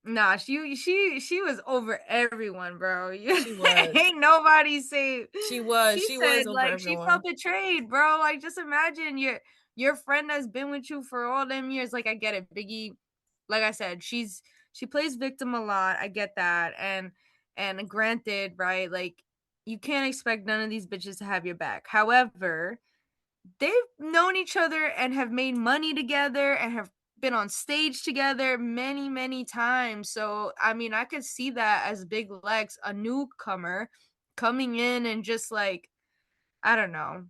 Nah, she was over everyone, bro. She was. Ain't nobody safe. She was. She She was said over like she felt everyone. betrayed, bro. Like just imagine your friend that's been with you for all them years. Like I get it, Biggie. Like I said, she plays victim a lot. I get that, and granted, right? Like you can't expect none of these bitches to have your back. However, they've known each other and have made money together and have been on stage together many, many times. So, I mean, I could see that as Big Lex, a newcomer, coming in and just like, I don't know,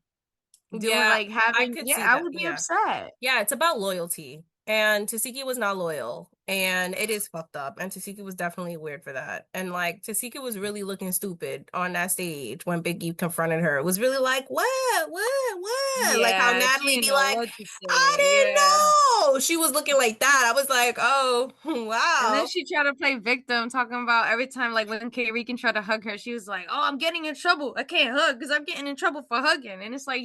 doing Yeah, like I having, could yeah, see I that. would be Yeah. upset. Yeah, it's about loyalty. And Tasiki was not loyal. And it is fucked up. And Tasiki was definitely weird for that. And like Tasiki was really looking stupid on that stage when Biggie confronted her. It was really like, what? Like how Yeah, she Natalie didn't be know like, what to I say. didn't Yeah. know. She was looking like that. I was like, oh, And then wow. she tried to play victim, talking about every time, like when K Rican tried to hug her, she was like, "Oh, I'm getting in trouble. I can't hug because I'm getting in trouble for hugging." And it's like,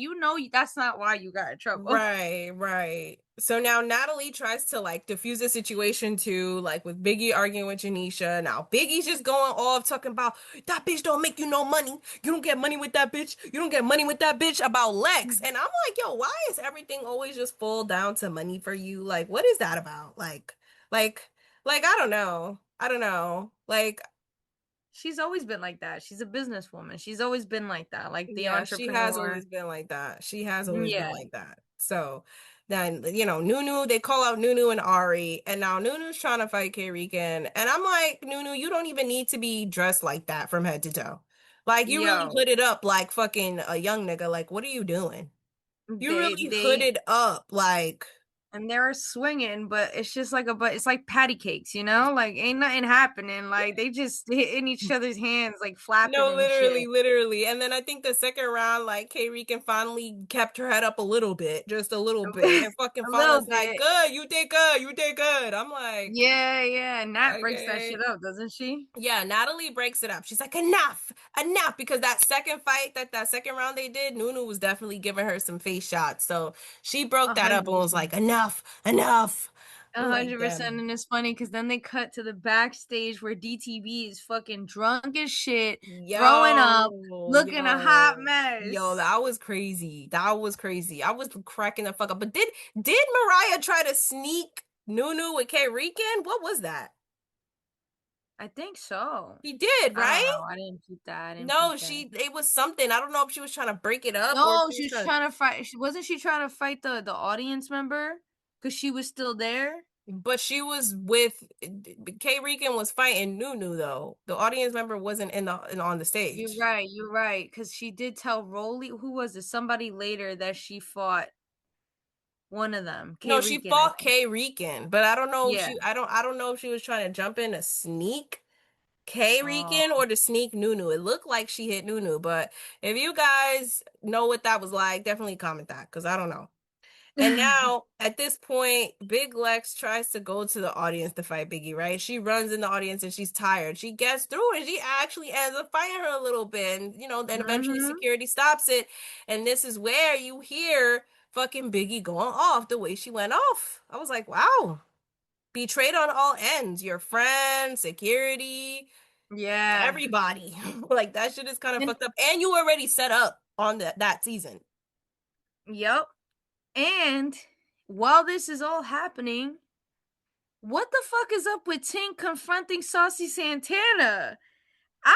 that's not why you got in trouble. Right. So now Natalie tries to like diffuse the situation too, like with Biggie arguing with Janeisha. Now Biggie's just going off talking about that bitch don't make you no money. You don't get money with that bitch. You don't get money with that bitch about Lex. And I'm like, yo, why is everything always just fall down to money for you? Like, what is that about? Like, I don't know. I don't know. Like, She's always been like that. She's a businesswoman. She's always been like that, like the yeah, she has entrepreneur. always been like that. She has always been Yeah. like that. So then, Nunu, they call out Nunu and Ari, and now Nunu's trying to fight K Rican. And I'm like, Nunu, you don't even need to be dressed like that from head to toe. Like, you really Yo, hooded up like fucking a young nigga. Like, what are you doing? You really they hooded up. Like, and they're swinging, but it's just like but it's like patty cakes, you know? Like ain't nothing happening. Like they just hitting each other's hands, like flapping no, and literally, shit. literally. And then I think the second round, like K Rican finally kept her head up a little bit, just a little bit. And fucking A little Fauna's like, bit. good, you did good. I'm like, Yeah. Nat breaks that okay. shit up, doesn't she? Yeah, Natalie breaks it up. She's like, enough, because that second fight, that second round they did, Nunu was definitely giving her some face shots. So she broke that up and was 100%. like, enough. I'm like, 100%. damn. And it's funny because then they cut to the backstage where DTV is fucking drunk as shit, throwing up, looking a hot Yo, mess. that was crazy. That was crazy. I was cracking the fuck up. But did Mariah try to sneak Nunu with K Rican? What was that? I think so. She did, I don't right? know. I didn't peep that. I didn't No, peep that. it was something. I don't know if she was trying to break it up or if No, she she was was trying to, trying to fight. Wasn't she trying to fight the audience member? Because she was still there. but she was with K Rican was fighting Nunu though. The audience member wasn't on the You're stage. right. You're right. Because she did tell Rolly, who was it? Somebody later that she fought one of them. K No, she Rican, I fought think. K Rican, but I don't know if Yeah. I don't know if she was trying to jump in to sneak K Oh. Rican or to sneak Nunu. It looked like she hit Nunu, but if you guys know what that was like, definitely comment that because I don't know. And now at this point, Big Lex tries to go to the audience to fight Biggie, right? She runs in the audience and she's tired. She gets through and she actually ends up fighting her a little bit. And, then eventually Mm-hmm. security stops it. And this is where you hear fucking Biggie going off the way she went off. I was like, wow, betrayed on all ends. Your friend, security, Yeah. everybody. Like that shit is kind of And fucked up. And you already set up on that season. yep. And while this is all happening, what the fuck is up with Tink confronting Saucy Santana? At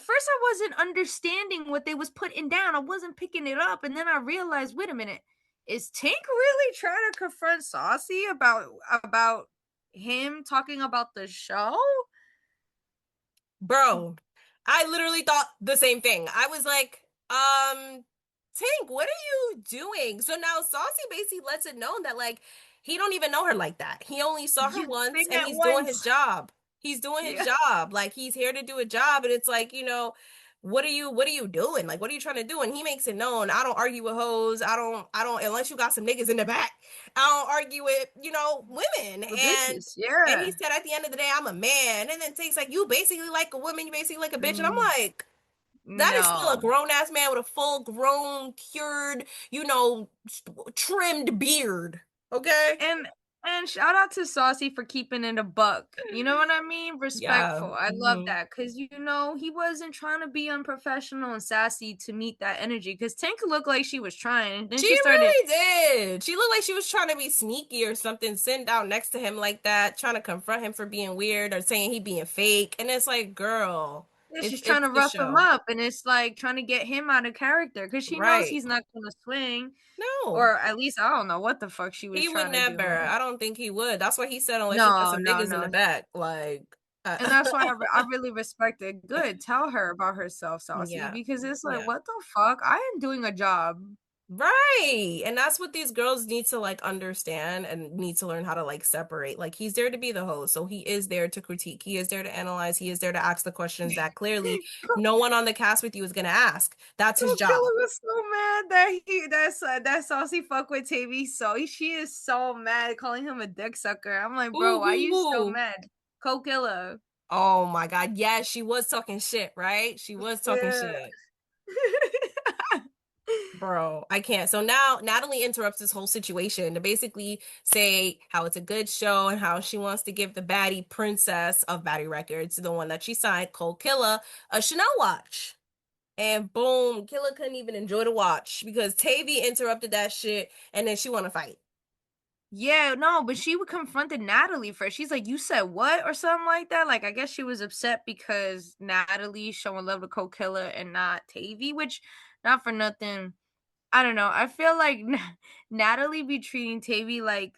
first I wasn't understanding what they was putting down. I wasn't picking it up, and then I realized, wait a minute, is Tink really trying to confront Saucy about him talking about the show? Bro, I literally thought the same thing. I was like, Tink, what are you doing? So now Saucy basically lets it known that like he don't even know her like that. He only saw her You once they and met he's doing his once. job. He's doing his Yeah. job. Like he's here to do a job and it's like, what are you doing? Like what are you trying to do? And he makes it known. I don't argue with hoes. I don't unless you got some niggas in the back. I don't argue with, women. The And bitches. and Yeah. he said, at the end of the day, I'm a man. And then takes like, you basically like a woman, you basically like a bitch. And I'm Mm, like, that is still a no. grown ass man with a full grown, cured, trimmed beard. Okay? And and shout out to Saucy for keeping it a buck. You know what I mean? Yeah. Respectful. I love Hmm. that because he wasn't trying to be unprofessional and sassy to meet that energy. Because Tink looked like she was trying, and then She she started. really did. She looked like she was trying to be sneaky or something, sitting down next to him like that, trying to confront him for being weird or saying he being fake. And it's like, girl, Yeah, it's she's trying it's to the rough him show. up, and it's like trying to get him out of character because she knows Right. he's not going to swing, No. or at least I don't know what the fuck she was He would trying to do. never. I don't think he would. That's why he said unless you got No, some no, niggas in no. the back. Like, And that's why I really respect it. Good. Tell her about herself, Saucy, yeah, because it's like, yeah. what the fuck? I am doing a job. Right. And that's what these girls need to like understand and need to learn how to like separate. Like he's there to be the host. So he is there to critique. He is there to analyze. He is there to ask the questions that clearly no one on the cast with you is going to ask. That's his Cool job. Killer was so mad that that Saucy fuck with Tavii. So she is so mad calling him a dick sucker. I'm like, bro, Ooh, why are ooh, you so ooh. mad? Cold Killer. Oh my God. Yes, she was talking shit, right? She was talking Yeah. shit. Bro, I can't. So now Natalie interrupts this whole situation to basically say how it's a good show and how she wants to give the baddie princess of Baddie Records, the one that she signed, Cole Killa, a Chanel watch. And boom, Killa couldn't even enjoy the watch because Tavy interrupted that shit and then she want to fight. Yeah, no, but she would confronted Natalie first. She's like, "You said what?" or something like that. Like, I guess she was upset because Natalie's showing love to Cold Killer and not Tavy, which, not for nothing. I don't know. I feel like Natalie be treating Tavy like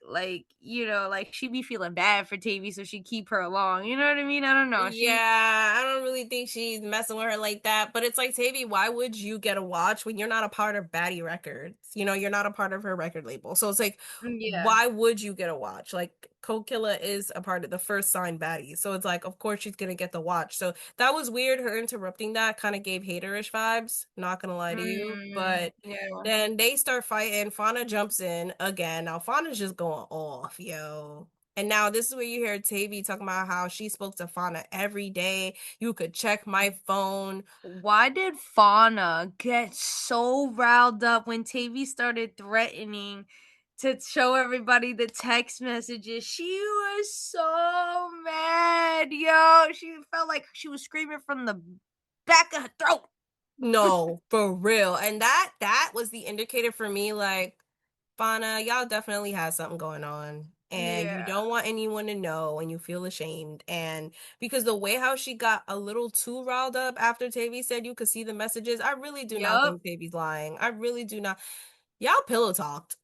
she be feeling bad for Tavy, so she keep her along. You know what I mean? I don't know. She Yeah, I don't really think she's messing with her like that. But it's like, Tavy, why would you get a watch when you're not a part of Baddie Records? You're not a part of her record label. So it's like, yeah. why would you get a watch? Like, Cold Killer is a part of the first signed Baddie. So it's like, of course she's gonna get the watch. So that was weird. Her interrupting that kind of gave haterish vibes. Not gonna lie to you. But Yeah. then they start fighting. Fauna jumps in again. Now Fauna's just going off, yo. And now this is where you hear Tavy talking about how she spoke to Fauna every day. You could check my phone. Why did Fauna get so riled up when Tavy started threatening to show everybody the text messages? She was so mad, yo. She felt like she was screaming from the back of her throat. No, for real. And that was the indicator for me, like, Fauna, y'all definitely had something going on. and you Yeah. don't want anyone to know and you feel ashamed. And because the way how she got a little too riled up after Tavii said you could see the messages, I really do not Yup. think Tavii's lying. I really do not. Y'all pillow talked.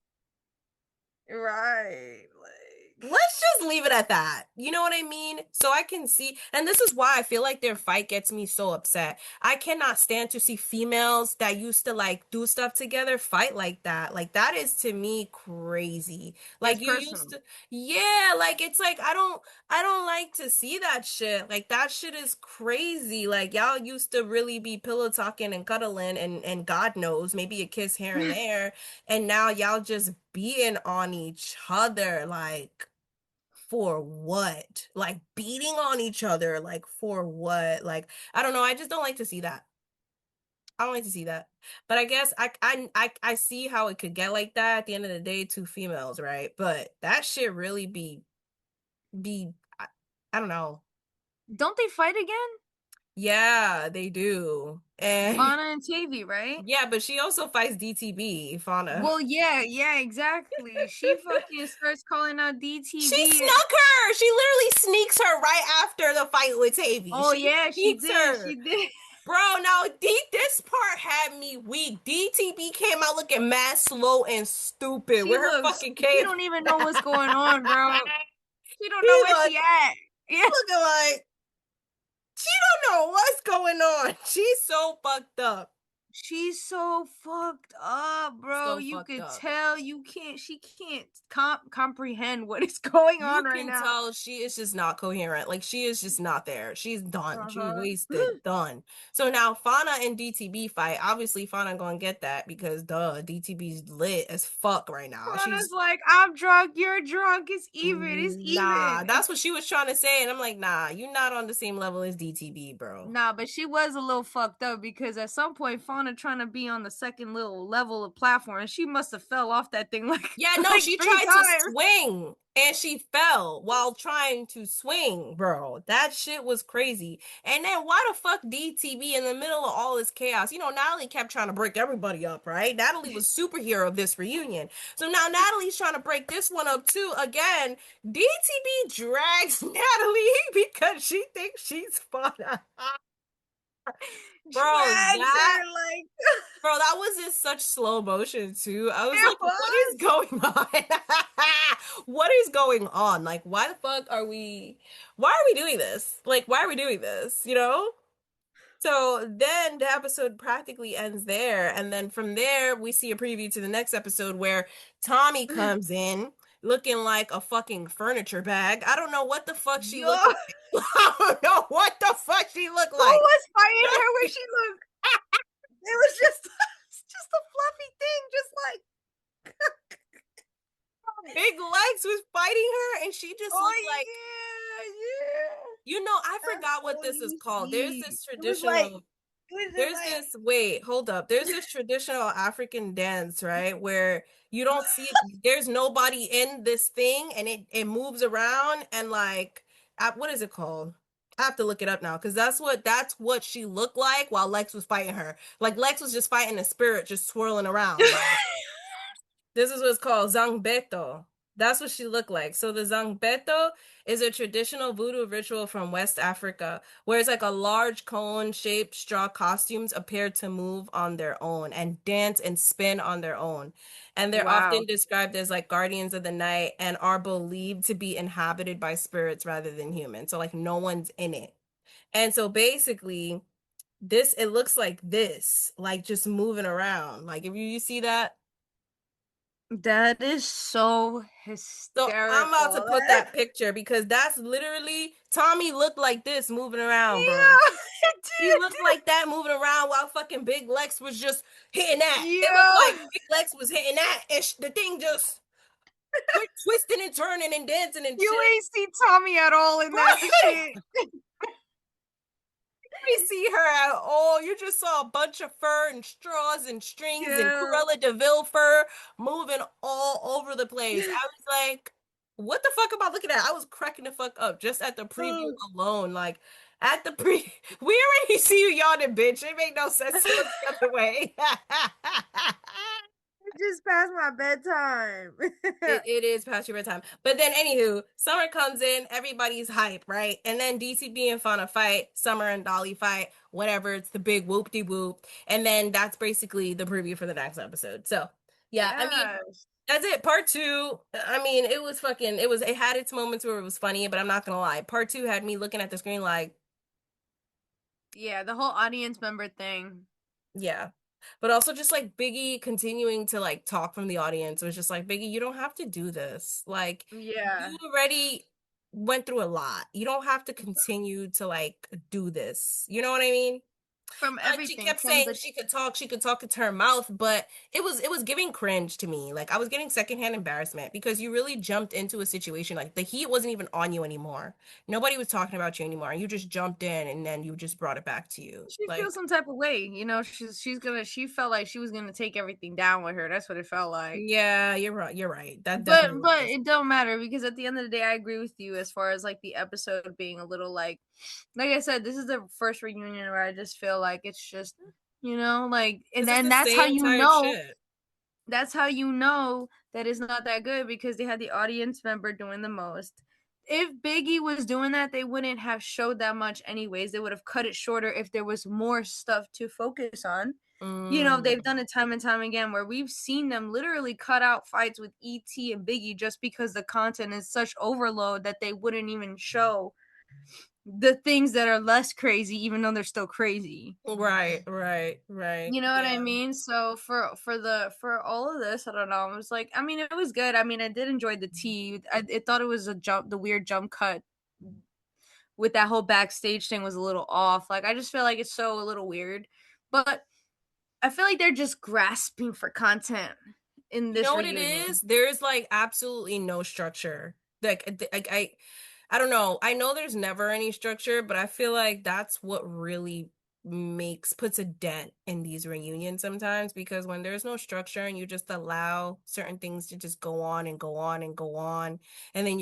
Right. Like Let's just leave it at that. You know what I mean? So I can see, and this is why I feel like their fight gets me so upset. I cannot stand to see females that used to like do stuff together fight like that. Like that is to me crazy. it's Like you used personal. to, yeah, like it's like I don't like to see that shit. Like that shit is crazy. Like y'all used to really be pillow talking and cuddling and God knows, maybe a kiss here and there, and now y'all just beating on each other like for what? Like beating on each other, like for what? Like I don't know. I just don't like to see that. I don't like to see that. But I guess I see how it could get like that at the end of the day, two females, right? But that shit really be I don't know. Don't they fight again? Yeah, they do. And Fana and Tavii, right? yeah, but she also fights DTB, Fauna. Well, yeah, exactly. She fucking starts calling out She DTV. snuck her. She literally sneaks her right after the fight with Tavii. Oh She yeah, she sneaks did. her. She did. Bro, now this part had me weak. DTB came out looking mad slow and stupid She with her looks. fucking She cave. don't even know what's going on, bro. She don't know He where she look at. Yeah. looking like she don't know what's going on. She's so fucked up. She's so fucked up, bro. So You fucked could up. tell she can't comprehend what is going You on right can now. tell she is just not coherent. Like she is just not there. She's done. She's Uh-huh. wasted. Done. So now Fauna and DTB fight. Obviously, Fauna gonna get that because duh, DTB's lit as fuck right now. Fana's She's like, I'm drunk, you're drunk, it's even, it's nah. even. That's what she was trying to say, and I'm like, nah, you're not on the same level as DTB, bro. Nah, but she was a little fucked up because at some point Fauna trying to be on the second little level of platform and she must have fell off that thing like Yeah, no, like she three tried to times. swing and she fell while trying to swing, bro. That shit was crazy. And then why the fuck DTB in the middle of all this chaos? You know, Natalie kept trying to break everybody up, right? Natalie was superhero of this reunion. So now Natalie's trying to break this one up too. Again, DTB drags Natalie because she thinks she's fun. Bro, Drags that her like Bro, that was in such slow motion too. I was it like, what is was. going on? What is going on? Like, why the fuck are why are we doing this? Like, why are we doing this? You know? So then the episode practically ends there. And then from there, we see a preview to the next episode where Tommy comes in looking like a fucking furniture bag. I don't know what the fuck she Yo, looked like. I don't know what the fuck she looked who like. was fighting her where she looked? It was just it's just a fluffy thing, just like Big Legs was fighting her, and she just oh looked like, yeah. you know, I That's forgot what so this is called. There's easy. this It was like traditional, it was just there's like this, wait, hold up. There's this traditional African dance, right? Where you don't see, there's nobody in this thing, and it moves around, and like, what is it called? I have to look it up now because that's what she looked like while Lex was fighting her. Like Lex was just fighting a spirit, just swirling around. Like this is what's called Zangbeto. That's what she looked like. So the Zangbeto is a traditional voodoo ritual from West Africa, where it's like a large cone-shaped straw costumes appear to move on their own and dance and spin on their own. And they're wow. often described as like guardians of the night and are believed to be inhabited by spirits rather than humans. So like no one's in it. And so basically, this it looks like this, like just moving around. Like if you see that. That is so So I'm about to hysterical. put that picture because that's literally Tommy looked like this moving around, bro. Yeah, it He looked did. like that moving around while fucking Big Lex was just hitting that. It looked like Yeah. Big Lex was hitting that, and the thing just twisting and turning and dancing and You shit. ain't see Tommy at all in that Right? shit. You see her at all. You just saw a bunch of fur and straws and strings and Yeah. Cruella de Vil fur moving all over the place. I was like, what the fuck am I looking at? I was cracking the fuck up just at the preview alone. Like, at the we already see you yawning, bitch. It made no sense to look the other way. just past my bedtime. It is past your bedtime. But then, anywho, Summer comes in, everybody's hype, right? And then DCB and Fauna fight, Summer and Dolly fight, whatever. It's the big whoop de whoop. And then that's basically the preview for the next episode. So, yeah, I mean, Yes. that's it. Part two, I mean, it had its moments where it was funny, but I'm not gonna lie. Part two had me looking at the screen like, Yeah, the whole audience member thing. yeah. But also just like Biggie continuing to like talk from the audience was just like, Biggie, you don't have to do this. Like, Yeah. you already went through a lot. You don't have to continue to like do this. You know what I mean? From But she everything, kept from saying the she could talk into her mouth, but it was giving cringe to me. Like I was getting secondhand embarrassment because you really jumped into a situation like the heat wasn't even on you anymore. Nobody was talking about you anymore. You just jumped in and then you just brought it back to you. she feels Like, some type of way, she felt like she was gonna take everything down with her. That's what it felt like. yeah, you're right. You're right. That But definitely but was. it don't matter because at the end of the day, I agree with you as far as like the episode being a little like I said, this is the first reunion where I just feel like it's just like, and This is then the same tired shit. that's how you know that it's not that good because they had the audience member doing the most. If Biggie was doing that, they wouldn't have showed that much anyways. They would have cut it shorter if there was more stuff to focus on. They've Mm, done it time and time again where we've seen them literally cut out fights with ET and Biggie just because the content is such overload that they wouldn't even show the things that are less crazy, even though they're still crazy. right, right, right. You know what I Yeah. mean? So for all of this, I don't know. I was like, I mean, it was good. I mean, I did enjoy the tea. I thought it was the weird jump cut with that whole backstage thing was a little off. Like, I just feel like it's so a little weird, but I feel like they're just grasping for content in You this know what it reunion. is? There's like absolutely no structure. I don't know. I know there's never any structure, but I feel like that's what really puts a dent in these reunions sometimes because when there's no structure and you just allow certain things to just go on and go on and go on, and then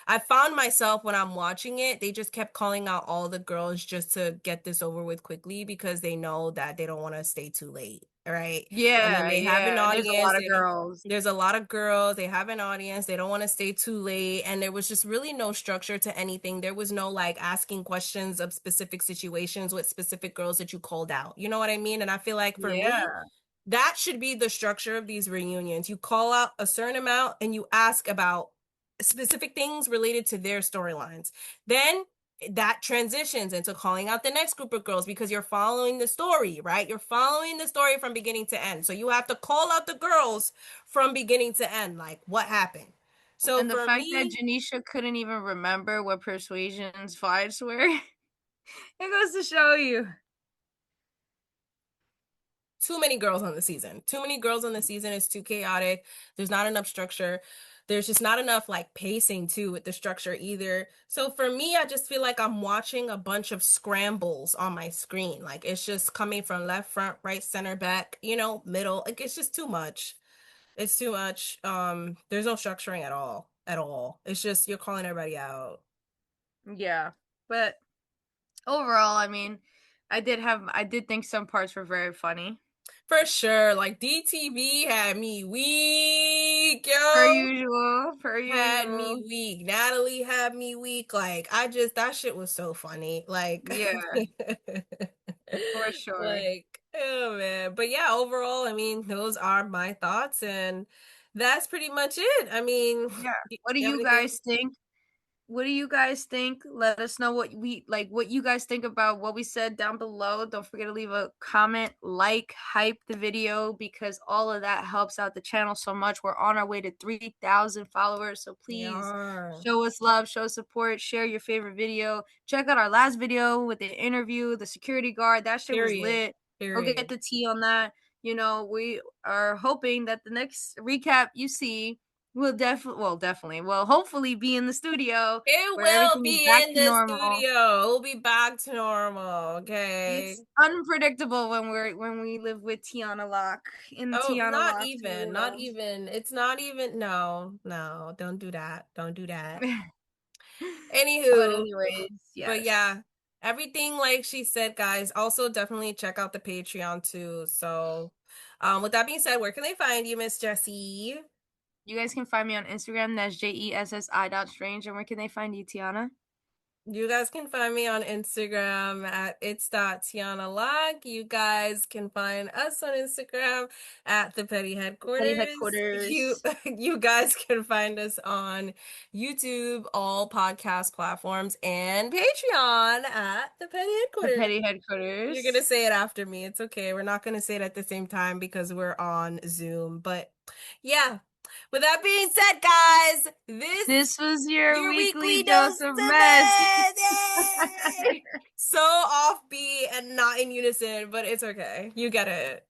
I found myself when I'm watching it, they just kept calling out all the girls just to get this over with quickly because they know that they don't want to stay too late. Right. And then Yeah, they have an yeah, and there's a audience. lot of girls. There's a lot of girls. They have an audience. They don't want to stay too late. And there was just really no structure to anything. There was no like asking questions of specific situations with specific girls that you called out. You know what I mean? And I feel like for me, Yeah. that should be the structure of these reunions. You call out a certain amount and you ask about specific things related to their storylines. Then that transitions into calling out the next group of girls because you're following the story, right? You're following the story from beginning to end. So you have to call out the girls from beginning to end, like what happened. So And the for fact that me, Janeisha couldn't even remember what Persuasion's fights were, it goes to show you. too many girls on the season. Too many girls on the season is too chaotic. There's not enough structure. There's just not enough like pacing too with the structure either. So for me, I just feel like I'm watching a bunch of scrambles on my screen. Like it's just coming from left, front, right, center, back, middle. Like it's just too much. It's too much. There's no structuring at all. At all. It's just you're calling everybody out. Yeah. But overall, I mean, I did think some parts were very funny. For sure. Like DTV had me weak, Per yo. usual, per Had me usual. weak. Natalie had me weak. Like that shit was so funny. Like Yeah, for sure. like oh man. But yeah, overall, I mean, those are my thoughts and that's pretty much it. I mean, Yeah. you What do have you anything? guys think? What do you guys think? Let us know what you guys think about what we said down below. Don't forget to leave a comment, hype the video because all of that helps out the channel so much. We're on our way to 3,000 followers, so please Yeah. show us love, show us support, share your favorite video. Check out our last video with the interview, the security guard. That shit was Period. lit. Go get Period. the tea on that. We are hoping that the next recap you see will hopefully be in the studio It where will everything is be back in to the normal. studio. We'll be back to normal. Okay. It's unpredictable when we live with Tiana Lock in the Oh, Tiana not Lock even, not world. even. It's not even. No, no, don't do that. Don't do that. Anywho, Anyways, but yes. yeah, everything like she said, guys. Also, definitely check out the Patreon too. So, With that being said, where can they find you, Miss Jessie? You guys can find me on Instagram. That's JESSI.strange. And where can they find you, Tiana? You guys can find me on Instagram at it's.tianalog. You guys can find us on Instagram at the Petty Petty Headquarters. You Headquarters. you guys can find us on YouTube, all podcast platforms, and Patreon at the Petty The Headquarters. Petty You're Headquarters. gonna say it after me. It's okay. We're not gonna say it at the same time because we're on Zoom. But yeah. With that being said, guys, This was your weekly weekly dose of mess. Yay! So offbeat and not in unison, but it's okay. You get it.